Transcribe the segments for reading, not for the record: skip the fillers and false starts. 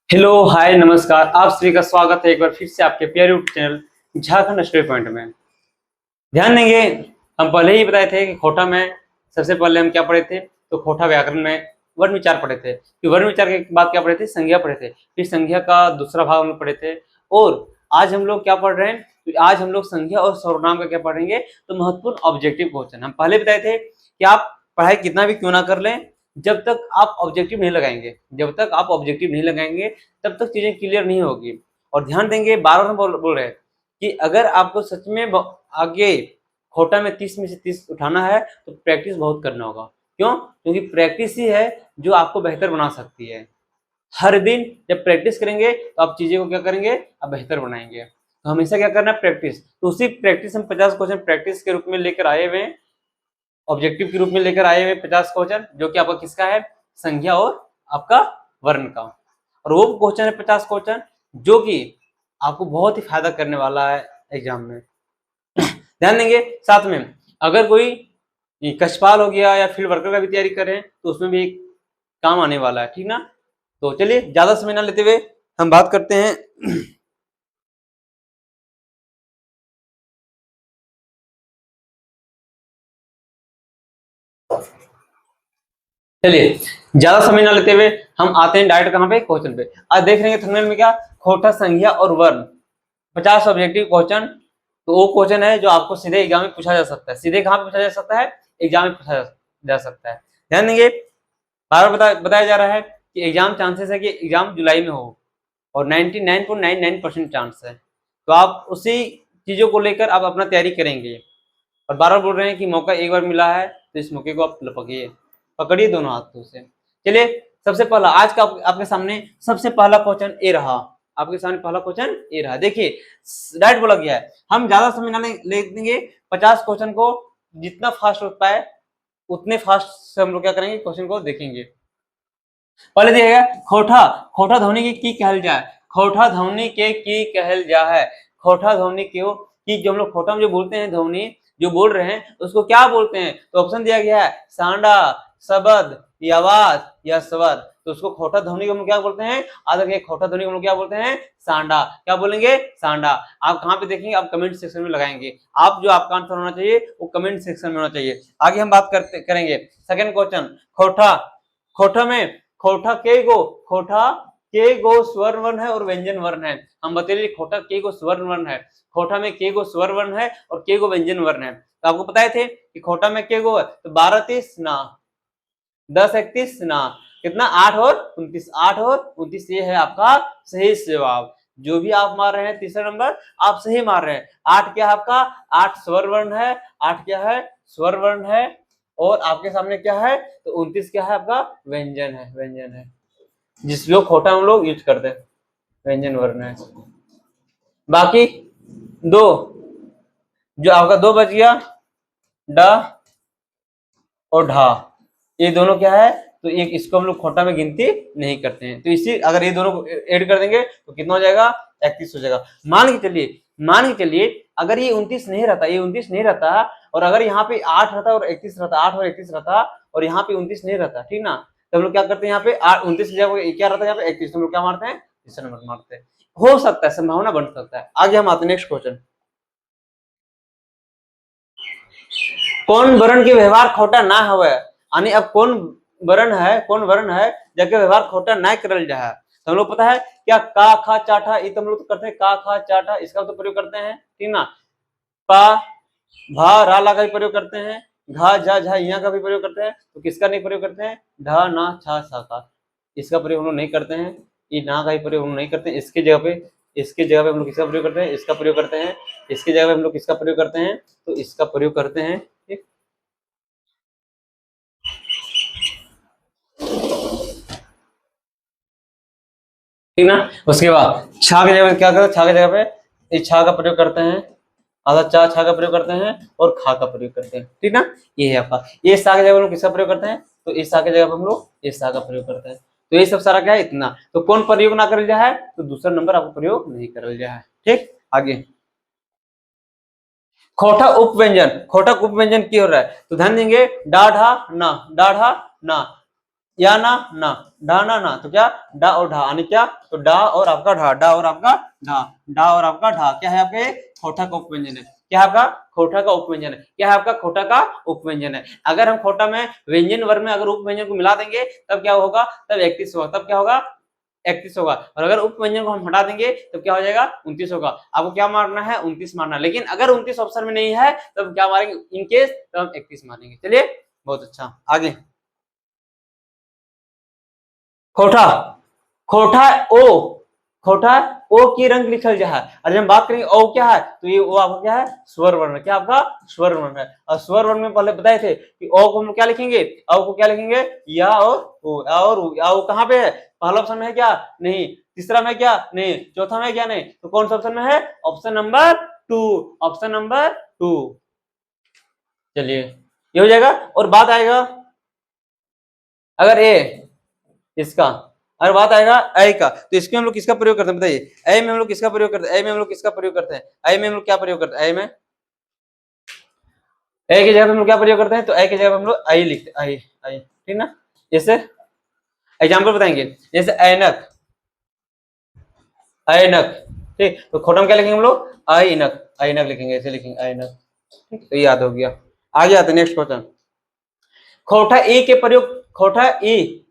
Hello hi नमस्कार। आप सभी का स्वागत है एक बार फिर से आपके प्यारे YouTube channel Jharkhand study point में। ध्यान देंगे, हम पहले ही बताए थे कि खोटा में सबसे पहले हम क्या पढ़े थे, तो खोटा व्याकरण में वर्ण विचार पढ़े थे। फिर वर्ण विचार के बाद क्या पढ़े थे, संज्ञा पढ़े थे। फिर संज्ञा का दूसरा भाग हम पढ़े थे। और आज हम लोग क्या पढ़ रहे हैं, तो आज हम लोग संज्ञा और सर्वनाम का क्या पढ़ेंगे, तो महत्वपूर्ण ऑब्जेक्टिव क्वेश्चन। हम पहले बताए थे कि आप पढ़ाई कितना भी क्यों ना कर लें, जब तक आप ऑब्जेक्टिव नहीं लगाएंगे, तब तक चीजें क्लियर नहीं होगी। और ध्यान देंगे, बार बार हम बोल रहे हैं कि अगर आपको सच में आगे खोटा में 30 में से 30 उठाना है तो प्रैक्टिस बहुत करना होगा। क्यों? क्योंकि प्रैक्टिस ही है जो आपको बेहतर बना सकती है। हर दिन जब प्रैक्टिस करेंगे तो आप चीजें को क्या करेंगे, आप बेहतर बनाएंगे। तो हमेशा क्या करना है, प्रैक्टिस। तो उसी प्रैक्टिस हम 50 क्वेश्चन प्रैक्टिस के रूप में लेकर आए हुए, ऑब्जेक्टिव के रूप में लेकर आए हुए 50 क्वेश्चन, जो कि आपका किसका है, संख्या और आपका वर्ण का। और वो क्वेश्चन है 50 क्वेश्चन जो कि आपको बहुत ही फायदा करने वाला है एग्जाम में। ध्यान देंगे, साथ में अगर कोई कक्षपाल हो गया या फील्ड वर्कर का भी तैयारी कर रहे हैं तो उसमें भी काम आने वाला है, ठीक ना। तो चलिए ज्यादा समय ना लेते हुए हम बात करते हैं। चलिए ज्यादा समय ना लेते हुए हम आते हैं डायरेक्ट कहां पे, क्वेश्चन पे। आज देख रहे हैं थंबनेल में क्या, खोटा संज्ञा और वर्ण 50 ऑब्जेक्टिव क्वेश्चन। तो वो क्वेश्चन है जो आपको सीधे एग्जाम में पूछा जा सकता है। सीधे कहां पे पूछा जा सकता है, एग्जाम में पूछा जा सकता है। ध्यान देंगे, बार बार बताया जा रहा है कि एग्जाम चांसेस है कि एग्जाम जुलाई में हो, और 99.99% चांस है। तो आप उसी चीजों को लेकर आप अपना तैयारी करेंगे। और बार बार बोल रहे हैं कि मौका एक बार मिला है तो इस मौके को आप पकड़िए, पकड़िए दोनों हाथों से। चलिए सबसे पहला आज का आपके सामने सबसे पहला क्वेश्चन ए रहा। आपके सामने पहला क्वेश्चन ए रहा। देखिए डायरेक्ट बोला गया है, हम ज्यादा समय ना ले देंगे, 50 क्वेश्चन को जितना फास्ट हो पाए उतने फास्ट से हम लोग क्या करेंगे, क्वेश्चन को देखेंगे। पहले देखिएगा, खोटा खोटा ध्वनि की कहल जाए, खोटा ध्वनि के की कहल जा है। खोटा ध्वनि क्यों कि जो हम लोग खोटा में जो बोलते हैं ध्वनि जो बोल रहे हैं उसको क्या बोलते हैं, तो ऑप्शन दिया गया है सांडा, शब्द, आवाज या स्वर। तो उसको खोटा ध्वनि को हम क्या बोलते हैं, आज देखिए खोटा ध्वनि को हम लोग क्या बोलते हैं, सांडा। क्या बोलेंगे, सांडा। आप कहाँ पे देखेंगे, आप कमेंट सेक्शन में लगाएंगे। आप जो आपका आंसर होना चाहिए वो कमेंट सेक्शन में होना चाहिए। आगे हम बात करेंगे सेकंड क्वेश्चन, खोटा। खोटा में खोटा के गो स्वर वर्ण है और व्यंजन वर्ण है। हम बताइए खोटा के गो स्वर वर्ण है, खोटा में के गो स्वर वर्ण है और के गो व्यंजन वर्ण है। तो आपको पता थे कि खोटा में के गो है, तो 12 30 ना, 10 31 ना, कितना 8 और 29, 8 और 29 ये है आपका सही जवाब। जो भी आप मार रहे हैं तीसरा नंबर आप सही मार रहे हैं। 8 क्या है आपका, 8 स्वर वर्ण है, 8 क्या है, स्वर वर्ण है। और आपके सामने क्या है, तो 29 क्या है आपका, व्यंजन है, व्यंजन है, जिस लोग खोटा हम लोग यूज करते हैं, व्यंजन वर्ण है। बाकी दो, जो आपका दो बच गया, ड और ढा, ये दोनों क्या है, तो एक इसको हम लोग खोटा में गिनती नहीं करते हैं। तो इसी अगर ये दोनों को ऐड कर देंगे तो कितना हो जाएगा, 31 हो जाएगा। मान के चलिए अगर ये 29 नहीं रहता, ये 29 नहीं रहता, और अगर यहाँ पे 8 रहता और 31 रहता, 8 और 31 रहता, और यहाँ पे 29 नहीं रहता, ठीक ना, तो हम लोग क्या करते हैं, यहाँ पे 29 क्या रहता है, यहाँ पे 31, हम लोग क्या मारते हैं, तीसरा नंबर मारते हैं। हो सकता है, संभावना बन सकता है। आगे हम आते हैं नेक्स्ट क्वेश्चन, कौन वर्ण के व्यवहार खोटा ना होवे, यानी अब कौन वर्ण है जबकि व्यवहार खोटा ना करल जा है। तो हम लोग पता है क्या, का खा चाटा, ये तो हम लोग तो करते हैं, का खा चाटा, इसका तो प्रयोग करते हैं, ठीक ना। पा भा रा ला का भी प्रयोग करते हैं, घा झा झा यहाँ का भी प्रयोग करते हैं। तो किसका नहीं प्रयोग करते हैं, ढा ना छा सा का, इसका प्रयोग हम लोग नहीं करते हैं। ये ना का भी प्रयोग हम लोग नहीं करते हैं। इसके जगह पे हम लोग किसका प्रयोग करते हैं, इसका प्रयोग करते हैं। इसके जगह पे हम लोग किसका प्रयोग करते हैं, तो इसका प्रयोग करते हैं, ठीक। ठीक ना। उसके बाद छा की जगह क्या करते हैं, छा की जगह पे छा का प्रयोग करते हैं, आधा छा का प्रयोग करते हैं, और खा का प्रयोग करते हैं, ठीक ना। ये है आपका, ये सा की जगह हम लोग किसका प्रयोग करते हैं, तो इस सा की जगह पे हम लोग इस सा का प्रयोग करते हैं। तो ये सब सारा क्या है, इतना। तो कौन प्रयोग ना कर है, तो दूसरा नंबर आपको प्रयोग नहीं कर है, ठीक। आगे खोटा उपव्यंजन की हो रहा है, तो ध्यान देंगे, डाढ़ा ना, डाढ़ा ना, या ना ना, डा ना ना, तो क्या डा और ढा, यानी क्या, तो डा और आपका ढा, डा और आपका ढा, डा और आपका ढा क्या है आपके खोटा का उपव्यंजन है। क्या है आपका खोटा का उपव्यंजन है। क्या है आपका खोटा का उपव्यंजन है। अगर हम खोटा में व्यंजन वर्ग में अगर उपव्यंजन को मिला देंगे तब क्या होगा, तब 31 होगा, तब क्या होगा 31 होगा। और अगर उपव्यंजन को हम हटा देंगे तब क्या हो जाएगा 29 होगा। आपको क्या मारना है 29 मारना है। लेकिन अगर 29 ऑप्शन में नहीं है तब क्या मारेंगे, इनकेस तब हम 31 मारेंगे। चलिए बहुत अच्छा, आगे खोटा, खोटा ओ, खोटा ओ की रंग लिखल जा है। और जब हम बात करेंगे ओ क्या है, तो ये ओ आपका क्या है स्वर वर्ण, क्या आपका स्वर वर्ण है। और स्वर वर्ण में पहले बताए थे कि ओ को हम क्या लिखेंगे, ओ को क्या लिखेंगे या और ओ, या और उ, या ओ कहाँ पे है, पहला ऑप्शन में है क्या नहीं, तीसरा में क्या नहीं, चौथा में क्या नहीं, तो कौन सा ऑप्शन में है, ऑप्शन नंबर 2, ऑप्शन नंबर 2। चलिए ये हो जाएगा। और बात आएगा अगर ए इसका, अगर बात आएगा ए का, तो इसमें हम लोग किसका प्रयोग करते हैं बताइए, ए में हम लोग किसका प्रयोग करते हैं, ए में हम लोग किसका प्रयोग करते हैं, ए में हम लोग क्या प्रयोग करते हैं, ए में ए की जगह पे हम लोग क्या प्रयोग करते हैं, तो ए की जगह पे हम लोग आई लिखते हैं, आई आई, ठीक ना। जैसे एग्जाम्पल बताएंगे, जैसे ऐनक, ऐनक, ठीक, तो खोटा में क्या लिखेंगे हम लोग ऐनक, ऐनक लिखेंगे, ऐसे लिखेंगे ऐनक, ठीक, तो याद हो गया। आगे आते नेक्स्ट क्वेश्चन, खोटा ई के प्रयोग, खोटा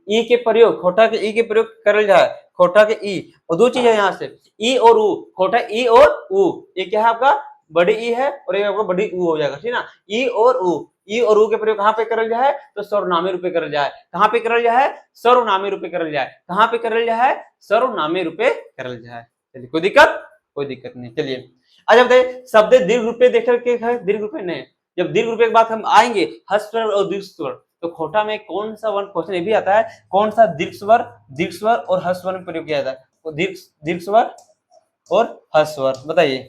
ई के प्रयोग, खोटा के ई के प्रयोग करल जाए, खोटा के ई, और दो चीज है यहाँ से ई और उ, खोटा ई और उ, ये क्या है आपका बड़ी ई है और ये आपका बड़ी उ हो जाएगा, ठीक ना। ई और उ, ई और उ के प्रयोग कहाँ पे करल जाए, तो सर्वनामी रूपे करल जाए, कहाँ पे करल जाए, सर्वनामी रूपे करल जाए, कहाँ पे करल जाए, सर्वनामी रूपे करल जाए। चलिए कोई दिक्कत, कोई दिक्कत नहीं। चलिए आज हम देखते शब्द दीर्घ रूपे देख करके है, दीर्घ रूपे नहीं, जब दीर्घ रूपे के बाद हम आएंगे हर्ष स्वर और दीर्घ स्वर, तो खोटा में कौन सा वर्ण, क्वेश्चन ये भी आता है कौन सा दीर्घ स्वर और हर्ष स्वर में प्रयोग किया जाता है, तो दीर्घ स्वर और हर्ष स्वर बताइए,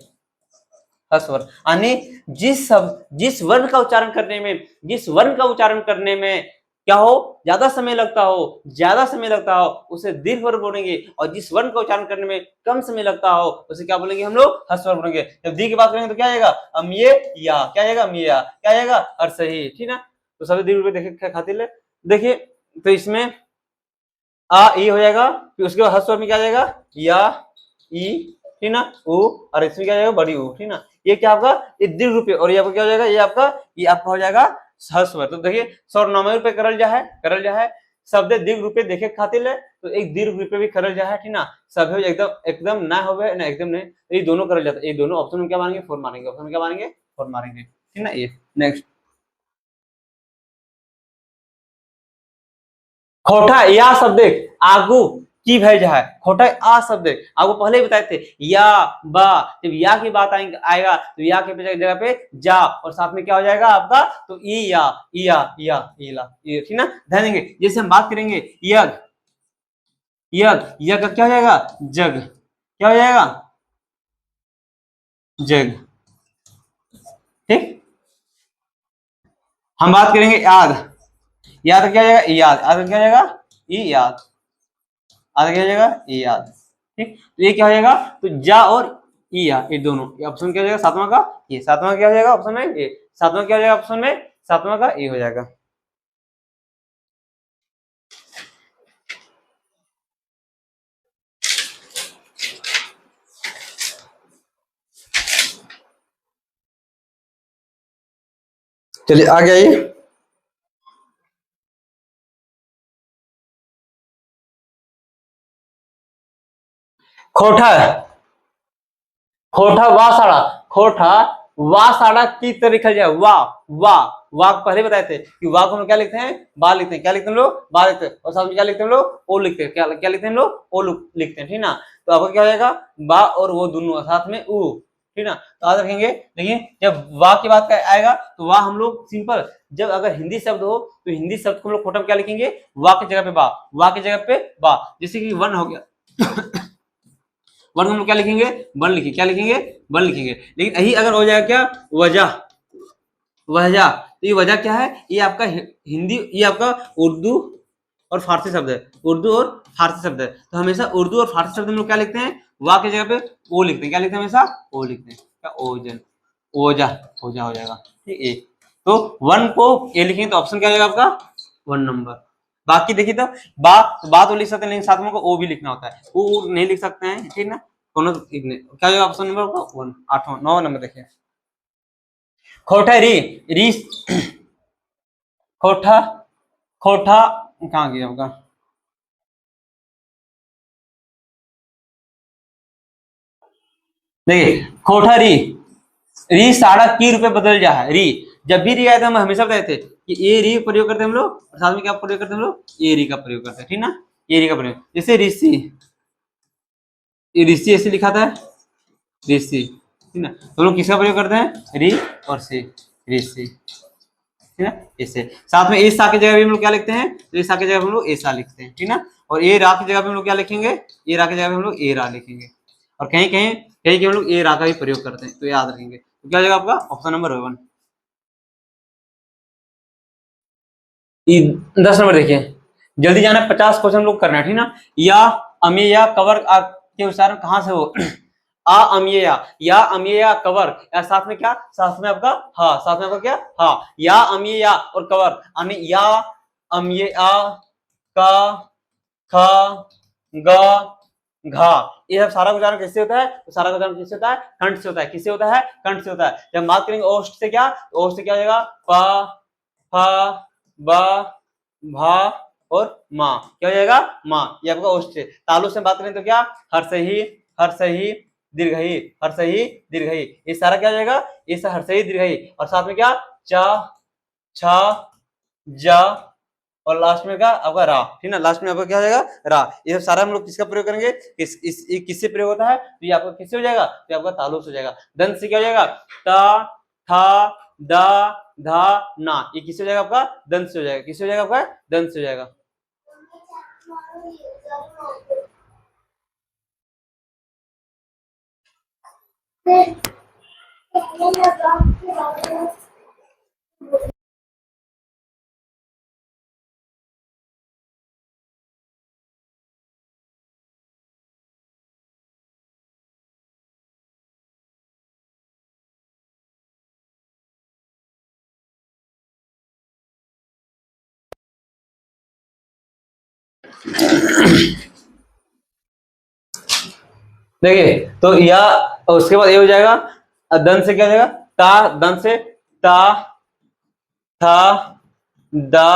हर्ष स्वर यानी जिस वर्ण का उच्चारण करने में, जिस वर्ण का उच्चारण करने में क्या हो ज्यादा समय लगता हो, ज्यादा समय लगता हो उसे दीर्घ वर्ण बोलेंगे, और जिस वर्ण का उच्चारण करने में कम समय लगता हो उसे क्या बोलेंगे हम लोग हर्ष स्वर बोलेंगे। जब दी की बात करेंगे तो क्या आएगा अम्ये या, क्या आएगा अम्या, क्या आएगा और सही, ठीक ना। तो सभी दीर्घ रूप देखे खातिर देखिए, तो इसमें आ ई हो जाएगा, फिर उसके बाद हर्ष स्वर में क्या आ जाएगा या ई, ठीक ना, उ, और इसमें क्या आ जाएगा बड़ी उ, ठीक ना। ये क्या आपका ये दीर्घ रूप, और ये आपका क्या हो जाएगा, ये आपका हो जाएगा हर्ष स्वर। तो देखिए सर्वनाम रूपे करल जा है, करल जा है, शब्द दीर्घ रूपे देखे खातिर तो एक दीर्घ रूपे भी करल जा है, ठीक ना। सब एकदम एकदम ना होवे ना एकदम नहीं, ये दोनों करल जाता है, ये दोनों ऑप्शन में क्या मारेंगे 4 मारेंगे, ऑप्शन में क्या मारेंगे 4 मारेंगे, ठीक ना। ये नेक्स्ट खोटा या शब्द आगू की भय है, खोटा आ शब्द आपको पहले ही बताए थे या बा, जब या की बात आएगा तो या के जगह पे जा, और साथ में क्या हो जाएगा आपका तो ई या, या ईला, ठीक ना। ध्यान देंगे जैसे हम बात करेंगे यज्ञ, यज्ञ का क्या हो जाएगा जग, क्या हो जाएगा जग, ठीक। हम बात करेंगे याद, याद का क्या हो जाएगा याद, याद का क्या हो जाएगा ई याद, आगे क्या हो जाएगा ई याद, ठीक। तो ये क्या हो जाएगा तो जा और ई या, ये दोनों, ये ऑप्शन क्या हो जाएगा सातवां का, ये सातवां क्या हो जाएगा ऑप्शन में, ये सातवां क्या हो जाएगा ऑप्शन में, सातवां का ये हो जाएगा। चलिए आगे आइए, खोटा, खोटा वासाड़ा, खोटा वासाड़ा की तरह लिखा जाए वाह, वाह, वाह पहले बताए थे कि वाह को हम क्या लिखते हैं बा लिखते हैं, क्या लिखते हैं हम लोग बा लिखते हैं, और साथ में क्या लिखते हैं हम लोग ओ लिखते हैं, क्या क्या लिखते हैं हम लोग ओ लिखते हैं, ठीक ना। तो आपको क्या हो जाएगा बा और वो दोनों साथ में उ, ठीक ना। तो याद रखेंगे देखिए जब वाह की बात आएगा तो वाह हम लोग सिंपल, जब अगर हिंदी शब्द हो तो हिंदी शब्द को हम लोग खोटा में क्या लिखेंगे वाह की जगह पे बा, वाह की जगह पे बा, जैसे कि वन हो गया वन हम लोग क्या लिखेंगे वन लिखेंगे, क्या लिखेंगे वन लिखेंगे। लेकिन यही अगर हो जाएगा क्या वजह, वजह, तो ये वजह क्या है, ये आपका हिंदी, ये आपका उर्दू और फारसी शब्द है, उर्दू और फारसी शब्द है। तो हमेशा उर्दू और फारसी शब्द हम लोग क्या लिखते हैं वाह की जगह पे ओ लिखते हैं, क्या लिखते हैं हमेशा ओ लिखते हैं, क्या ओजन, ओजा, ओजा हो जाएगा, ठीक है। तो वन को ए लिखेंगे तो ऑप्शन क्या हो जाएगा आपका 1 नंबर। बाकी देखिए तो बा तो लिख सकते हैं, लेकिन साथ में ओ भी लिखना होता है, वो नहीं लिख सकते हैं, ठीक ना। दोनों क्या होगा ऑप्शन नंबर होगा 1, 8वां 9 नंबर देखिए। खोटा री री खोटा खोटा कहाँ गया होगा, देखिए खोटा री री साड़ा की रूपे बदल जा है री। जब भी री आया था हम हमेशा कहते थे कि ये री प्रयोग करते हैं हम लोग, साथ में क्या प्रयोग करते हैं हम लोग, ये री का प्रयोग करते हैं, ठीक ना। ये री का प्रयोग, जैसे ऋषि, ये ऋषि ऐसे लिखा था ऋषि, ठीक ना। तो लोग किसका प्रयोग करते हैं, री और सी, ऋषि, ठीक ना। ऐसे साथ में एसा की जगह भी हम लोग क्या लिखते हैं, तो एसा की जगह हम लोग ऐसा लिखते हैं, ठीक ना। और ए रा की जगह पे हम लोग क्या लिखेंगे, ए रा की जगह पे हम लोग ए रा लिखेंगे। और कहीं कहीं कहीं हम लोग ए रा का भी प्रयोग करते हैं, तो याद रखेंगे। तो क्या हो जाएगा आपका ऑप्शन नंबर 1। 10 नंबर देखिए, जल्दी जाना, 50 क्वेश्चन लोग करना है, ठीक ना। या अमे या कवर के उच्चारण कहाँ से हो, आ अमीय या अमीय या कवर, या साथ में क्या, साथ में आपका हा, साथ में आपका क्या हा, या अमीय या और कवर, यानी या अमीय आ का खा गा घा, ये सब सारा उच्चारण किससे होता है, तो सारा उच्चारण किससे होता है, कंठ से होता है। किससे होता है, कंठ से होता है। जब बात करेंगे ओष्ठ से, क्या, तो ओष्ठ से क्या हो जाएगा, पा फा बा भा और माँ, क्या हो जाएगा, माँ, ये आपका ओष्ठ से। तालु से बात करें तो क्या, हर्षही हर्षही दीर्घई हर्षही दीर्घई, ये सारा क्या हो जाएगा, ये सारा हर्षही दीर्घई। और साथ में क्या, चा छा जा और लास्ट में क्या आपका रा, ठीक ना। लास्ट में आपका क्या हो जाएगा, रा। ये सब सारा हम लोग किसका प्रयोग करेंगे, किससे प्रयोग होता है, तो ये आपका किससे हो जाएगा, तो आपका तालु से हो जाएगा। दंत से क्या हो जाएगा, ता था दा धा ना, ये किससे हो जाएगा आपका, दंत से हो जाएगा। किससे हो जाएगा आपका, दंत से हो जाएगा। देखिए तो या उसके बाद ये हो जाएगा, दंत से क्या हो जाएगा, ता, दंत से ता था दा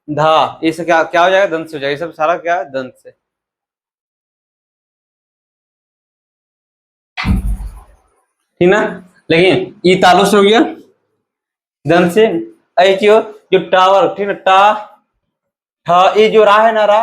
धा, ये सब क्या क्या हो जाएगा, दंत से हो जाएगा। ये सब सारा क्या है, दंत से, ठीक ना। लेकिन ये तालु से हो गया, दंत से। ऐ क्यों, जो टावर, ठीक ना, टा ठा, ये जो रा है ना, रा,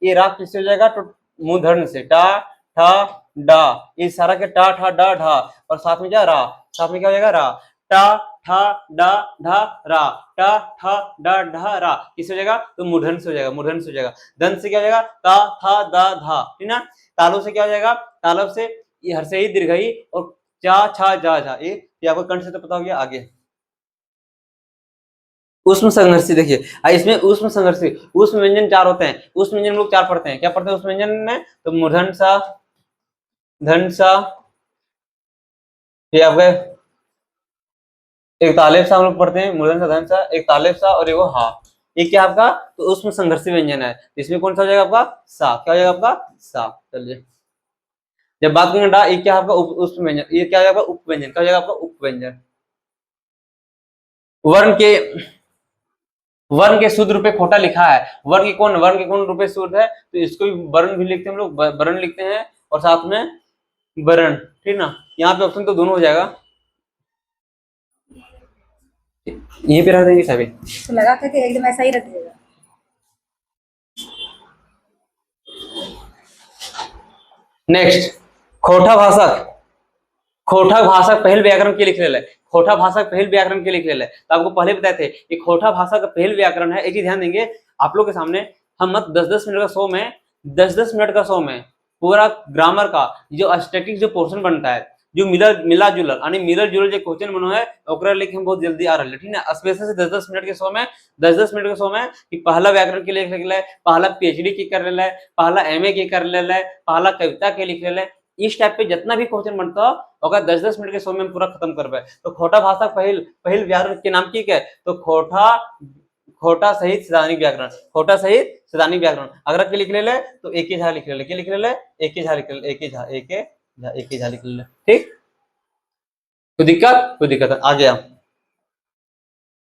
ये रा किससे हो जाएगा, तो मूर्धन्य से, टा ठा डा, ये सारा के टा ठा डा ढा, और साथ में क्या, रा, साथ में क्या हो जाएगा, रा, टा ठा डा ढा रा, टा ठा डा ढा रा, किससे हो जाएगा, तो मूर्धन्य से हो जाएगा, मूर्धन्य से हो जाएगा। दंत से क्या हो जाएगा, ता था दा धा, ठीक ना। तालु से क्या हो जाएगा, तालब से ये हर्षई दीर्घई और चा छा जा झा, ये आपको कंठ से तो पता हो गया। आगे उष्म संघर्षी देखिए, इसमें उष्म संघर्षी, उष्म व्यंजन 4 होते हैं, उष्म व्यंजन लोग 4 पढ़ते हैं। क्या पढ़ते हैं उष्म व्यंजन में, तो मूर्धन सा, धन सा, ये आपके एक तालेब सा हम लोग पढ़ते हैं, मूर्धन सा, धन सा, एक तालेब सा और एगो हा, ये क्या आपका, तो उष्म संघर्षी व्यंजन है। इसमें कौन सा हो जाएगा आपका, सा, क्या हो जाएगा आपका, सा। चलिए जब बात करेंगे डा, ये क्या आपका उष्म व्यंजन, ये क्या हो जाएगा उपव्यंजन, क्या हो जाएगा आपका उपव्यंजन। वर्ण के वर्ण के शुद्ध रूपे खोटा लिखा है, वर्ण के कौन रूपे शुद्ध है, तो इसको भी वर्ण भी लिखते हैं हम लोग, वर्ण लिखते हैं और साथ में वर्ण, ठीक ना। यहाँ पे ऑप्शन तो दोनों हो जाएगा, यहीं पे रख देंगे सभी, तो लगा था कि एकदम ऐसा ही रख देगा। नेक्स्ट, खोटा भाषक, खोटा भाषक पहल व्याकरण के लिख ले, खोटा भाषक पहल व्याकरण के लिख ले। तो आपको पहले बताए थे कि खोटा भाषा का पहल व्याकरण है। एक चीज ध्यान देंगे आप लोग के सामने, हम मत 10-10 मिनट का शो में, 10-10 मिनट का शो में पूरा ग्रामर का जो स्टैटिक जो पोर्शन बनता है, जो मिला जुलर यानी मिलर जुलर जो क्वेश्चन बनो है, ओकरा लेके हम बहुत जल्दी आ रहे हैं, ठीक है। स्पेशल से 10-10 मिनट के शो में, 10-10 मिनट के शो में कि पहला व्याकरण के लिख ले, पहला पीएचडी की कर ले, पहला एमए की कर ले, पहला कविता के लिख ले, इस टाइप पे जितना भी क्वेश्चन बनता हो अगर 10-10 मिनट के शो में हम पूरा खत्म कर पाए। तो खोटा भाषा पहल व्याकरण के नाम की क्या है, तो खोटा सहित सैद्धांतिक व्याकरण, खोटा सहित सैद्धांतिक व्याकरण। अगर के लिख ले तो एक ही झा लिख ले, के लिख ले एक ही झा लिख ले, एक ही झा लिख ले। ठीक, कोई दिक्कत है। आ गया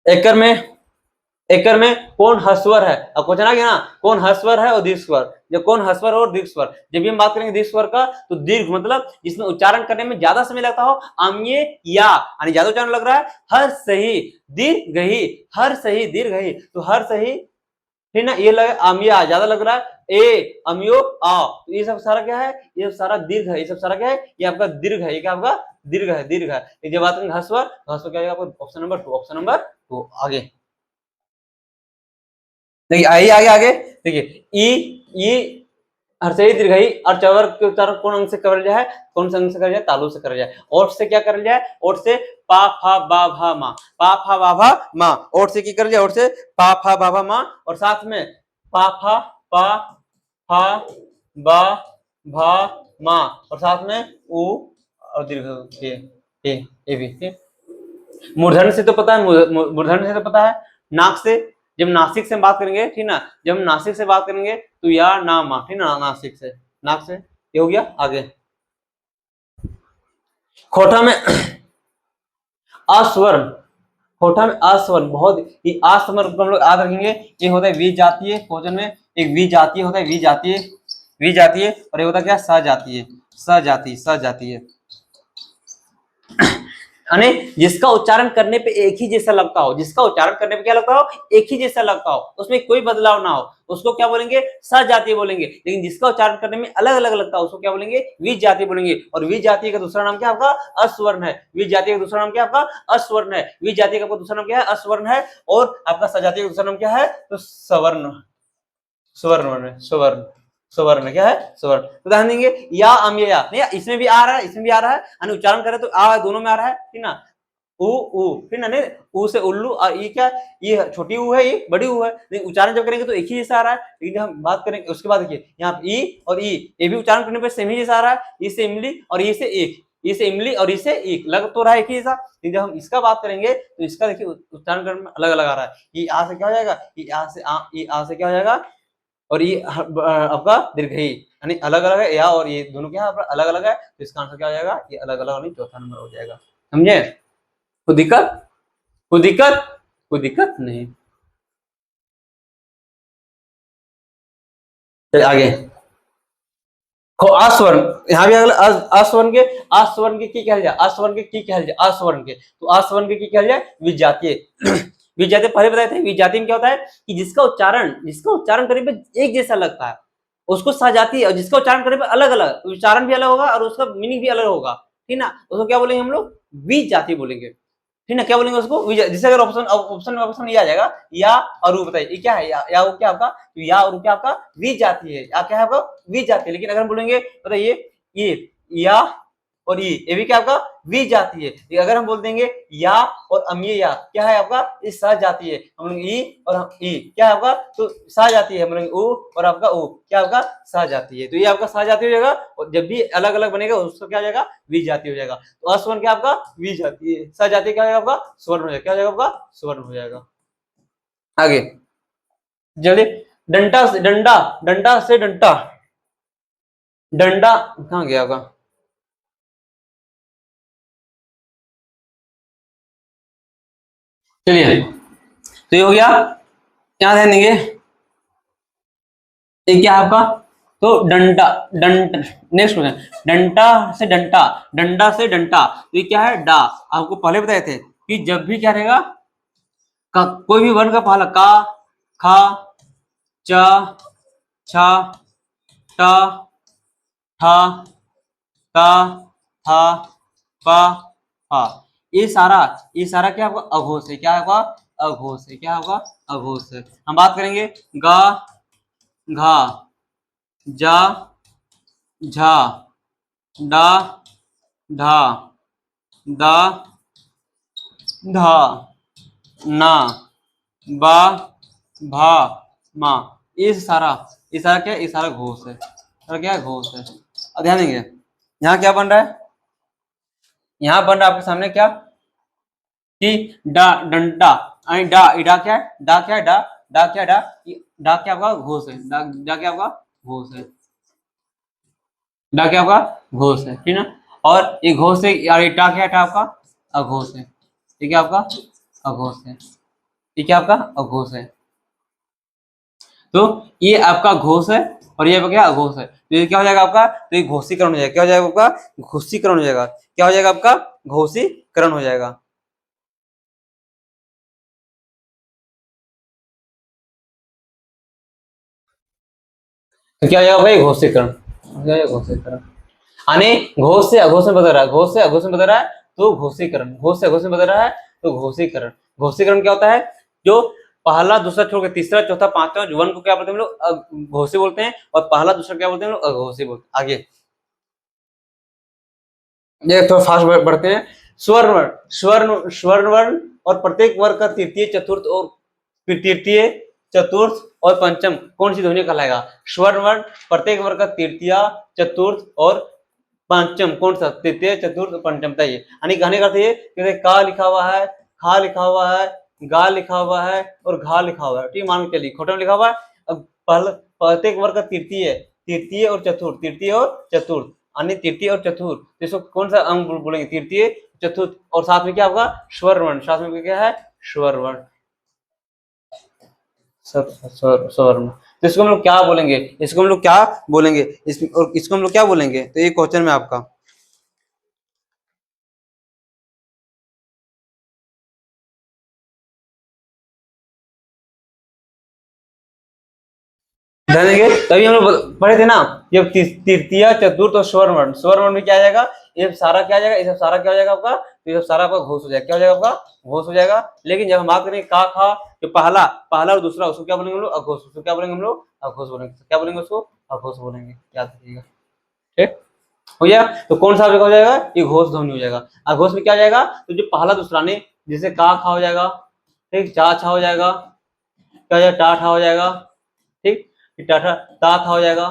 एकर में कौन हस्वर है। अब क्वेश्चन आ गया ना, कौन हस्वर है और दीर्घ स्वर। जब कौन हस्वर और दीर्घ स्वर, जब भी हम बात करेंगे दीर्घ स्वर का, तो दीर्घ मतलब जिसमें उच्चारण करने में ज्यादा समय लगता हो, आम्ये या यानी ज्यादा उच्चारण लग रहा है, हर सही दीर्घ ही, हर सही दीर्घ ही, तो हर सही, ठीक ना, ये लगे आम्या ज्यादा लग रहा है, ए अम्यो आ, तो ये सब सारा क्या है, ये सारा दीर्घ है, ये सब सारा क्या है, ये आपका दीर्घ है, ये क्या आपका दीर्घ है, दीर्घ है। जब बात करेंगे हस्वर, तो हस्वर क्या आपका ऑप्शन नंबर 2, ऑप्शन नंबर 2। आगे देखिए, आगे देखिए, ई हर सही दीर्घ ही और चवर के उच्चारण कौन अंग से कर जाए, कौन से अंग से कर जाए, तालु से कर जाए। ओठ से क्या कर जाए, ओठ से पा फा बा भा मा, पा फा बा भा मा, ओठ से की कर जाए, ओठ से पा फा बा भा मा, और साथ में पा फा पा फा बा भा मा, और साथ में उ और दीर्घ ए भी। मूर्धन से तो पता है, मूर्धन से तो पता है। नाक से, जब नासिक से बात करेंगे, ठीक ना, जब हम नासिक से बात करेंगे तो या ना मा, ठीक ना, नासिक से, नाक से, ये हो गया। आगे खोटा में अस्वर्ण, खोटा में अस्वर्ण, बहुत ये अस्वर्ण हम लोग याद रखेंगे। ये होता है विजातीय, क्वेश्चन में एक विजातीय होता है, विजातीय, और ये होता है क्या, सजातीय, सजातीय यानी जिसका उच्चारण करने पे एक ही जैसा लगता हो, जिसका उच्चारण करने पे क्या लगता हो, एक ही जैसा लगता हो, उसमें कोई बदलाव ना हो, उसको क्या बोलेंगे, सजातीय बोलेंगे। लेकिन जिसका उच्चारण करने में अलग अलग लगता हो, उसको क्या बोलेंगे, विजातीय बोलेंगे। और विजातीय का दूसरा नाम क्या आपका, अस्वर्ण है। विजातीय का दूसरा नाम क्या आपका, अस्वर्ण है। विजातीय का दूसरा नाम क्या है, अस्वर्ण है। और आपका सजातीय का दूसरा नाम क्या है, तो सवर्ण, स्वर्ण क्या है, स्वर्ण। उदाहरण देंगे या अम्य, नहीं इसमें भी आ रहा है, इसमें भी आ रहा है, यानी उच्चारण करें तो आ दोनों में आ रहा है, ठीक ना, उ फिर ना, नहीं उ से उल्लू, और ये क्या, ये छोटी ऊ है, ये बड़ी ऊ है, लेकिन उच्चारण जब करेंगे तो एक ही जैसा आ रहा है। लेकिन जब हम बात करेंगे उसके बाद देखिए, यहाँ पे ई और ई, ये भी उच्चारण करने पर सेम ही जैसा आ रहा है, ई से इमली और ई से एक, ई से इमली और ई से एक, लग तो रहा है एक ही जैसा। लेकिन जब हम इसका बात करेंगे तो इसका देखिए उच्चारण करने में अलग अलग आ रहा है। ये आ से क्या हो जाएगा, ये आ से आ, ये आ से क्या हो जाएगा, और ये आपका दीर्घ ही, यानी अलग अलग है, या और ये दोनों क्या है अलग अलग है, तो इसका आंसर क्या हो जाएगा, ये अलग अलग, यानी चौथा नंबर हो जाएगा। समझे, कोई दिक्कत, कोई दिक्कत, कोई दिक्कत नहीं। चलिए आगे, अस्वर्ण, यहाँ भी अगला अस्वर्ण के, अस्वर्ण के की कहल जाए, अस्वर्ण के की कहल जाए, अस्वर्ण के, तो अस्वर्ण के की कहल जाए, विजातीय। विजातीय पहले बताए थे, विजातीय में क्या होता है कि जिसका उच्चारण करने पे एक जैसा लगता है, उसको सजातीय, और जिसका उच्चारण करने पे अलग अलग, उच्चारण भी अलग होगा और उसका मीनिंग भी अलग होगा, ठीक ना, उसको क्या बोलेंगे हम लोग, विजातीय बोलेंगे, ठीक ना। क्या बोलेंगे उसको, जैसे अगर ऑप्शन ये आ जाएगा, या और ऊ, बताइए ये क्या है, या वो क्या आपका, तो या और क्या आपका विजातीय है, या क्या है आपका विजातीय। लेकिन अगर हम बोलेंगे बताइए ये या और ये भी क्या आपका विजातीय है। अगर हम बोल देंगे या और अम्य, या क्या है आपका, ये सजातीय है। हम बोलेंगे ई और हम ई क्या है आपका, तो सजातीय है। हम बोलेंगे ऊ और आपका ऊ क्या आपका सजातीय है, तो ये आपका सजातीय हो जाएगा। और जब भी अलग अलग बनेगा उसको क्या हो जाएगा, विजातीय हो जाएगा। तो अस्वर्ण क्या आपका विजातीय है, सजातीय क्या हो जाएगा आपका स्वर्ण हो जाएगा, क्या हो जाएगा आपका स्वर्ण हो जाएगा। आगे जल्दी, डंडा से डंडा, डंडा से डंडा, डंडा कहाँ गया आपका, चलिए तो ये हो गया, क्या ध्यान देंगे, ये क्या है आपका, तो डंडा, नेक्स्ट क्वेश्चन, डंडा से डंडा, डंडा से डंडा, तो ये क्या है, डा। आपको पहले बताए थे कि जब भी क्या रहेगा, कोई भी वर्ण का पहला का, खा, चा, छा, टा, ठा, ता, था, पा, हा, ये सारा क्या आपका अघोष है, क्या होगा अघोष है, क्या होगा अघोष है। हम बात करेंगे गा, घा, जा, झा, डा, ढा, दा, धा, ना, बा, भा, मा, ये सारा क्या, ये सारा घोष है, क्या है घोष है। अब ध्यान देंगे, यहाँ क्या बन रहा है, यहाँ बन रहा है आपके सामने क्या कि डा, डंडा, आणि डा, डा क्या है, डा क्या है, डा, डा क्या, डा, डा क्या आपका घोष है, डा, डा क्या आपका घोष है, डा क्या आपका घोष है, ठीक ना। और ये घोष है, और ये टा क्या है, टा आपका अघोष है, ठीक है, आपका अघोष है, ठीक है, आपका अघोष है। तो ये आपका घोष है और ये आपका क्या अघोष है, तो ये क्या हो जाएगा आपका, तो ये घोषीकरण हो जाएगा, क्या हो जाएगा आपका घोषीकरण हो जाएगा, क्या हो जाएगा आपका घोषीकरण हो जाएगा। तो क्या हो जाएगा भाई घोषीकरण, क्या है घोषीकरण, यानी घोष से अघोष में बदल रहा है, घोष से अघोष में बदल रहा है तो घोषीकरण, घोष से अघोष में बदल रहा है तो घोषीकरण। घोषीकरण क्या होता है, जो पहला दूसरा छोड़ के तीसरा चौथा पांचवा वन को क्या बोलते हैं हम लोग घोषी बोलते हैं, और पहला दूसरा क्या बोलते हैं हम लोग अघोषी बोलते हैं। आगे ये थोड़ा फास्ट बढ़ते हैं। स्वर्ण वर्ण, स्वर्ण वर्ण और प्रत्येक वर्ग का तृतीय चतुर्थ और तृतीय चतुर्थ और पंचम कौन सी ध्वनि कहलाएगा, स्वर्ण वर्ण प्रत्येक वर्ग का तृतीय चतुर्थ और पंचम कौन सा, तृतीय चतुर्थ पंचम था ये, यानी कहने का अर्थ ये कि का लिखा हुआ है, खा लिखा हुआ है, गा लिखा हुआ है और घा लिखा हुआ है, ठीक मान के चलिए खोटे में लिखा हुआ है। अब पहले प्रत्येक वर्ग का तृतीय, तृतीय और चतुर्थ, तृतीय और चतुर्थ, अन्य तृतीय और चतुर्थ, तो इसको कौन सा अंग बोलेंगे, तृतीय चतुर्थ, और साथ में क्या होगा स्वर वर्ण, साथ में क्या है स्वर वर्ण, स्वर वर्ण। तो इसको हम लोग क्या बोलेंगे, इसको हम लोग क्या बोलेंगे, और इसको हम लोग क्या बोलेंगे, तो ये क्वेश्चन में आपका ध्यान देंगे। तभी हम लोग पढ़े थे ना, ये तृतीय चतुर्थ और स्वर्ण वर्ण, स्वर्ण वर्ण में क्या आ जाएगा, ये सारा क्या आ जाएगा, ये सब सारा क्या हो जाएगा आपका, तो ये सब सारा आपका घोष हो जाएगा, क्या हो जाएगा आपका घोष हो जाएगा। लेकिन जब हम बात करेंगे का खा, जो पहला पहला और दूसरा उसको क्या बोलेंगे हम लोग अघोष, उसको क्या बोलेंगे हम लोग अघोष बोलेंगे, क्या बोलेंगे उसको अघोष बोलेंगे, याद रखिएगा, ठीक हो गया। तो कौन सा हो जाएगा, ये घोष ध्वनि हो जाएगा। अघोष में क्या हो जाएगा, तो जो पहला दूसरा ने जैसे का खा हो जाएगा, ठीक, चा छा हो जाएगा, क्या हो जाएगा टा ठा हो जाएगा, ठीक, टाटा ता था हो जाएगा,